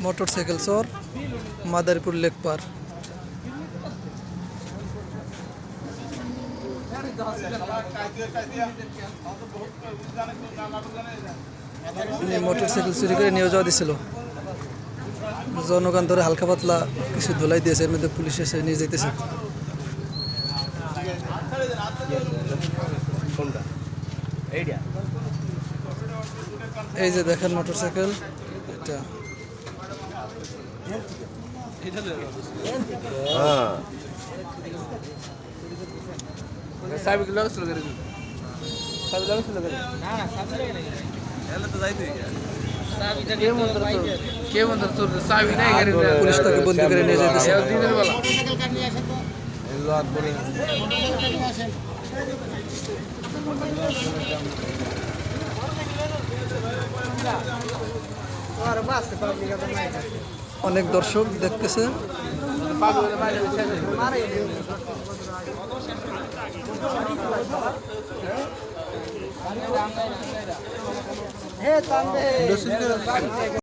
Motorcycle চোর Madaripur lake পার। Motorcycle চুরি করে নিয়ে যাওয়া দিছিল, জনগণ ধরে হালকা পাতলা কিছু ধুলাই দিয়েছে, এর মধ্যে পুলিশ এসে নিয়ে যেতেছে। এই যে দেখেন মোটরসাইকেল, এটা পুলিশ তাকে বন্দি করে নিয়ে যেতেছে। অনেক দর্শক দেখতেছে।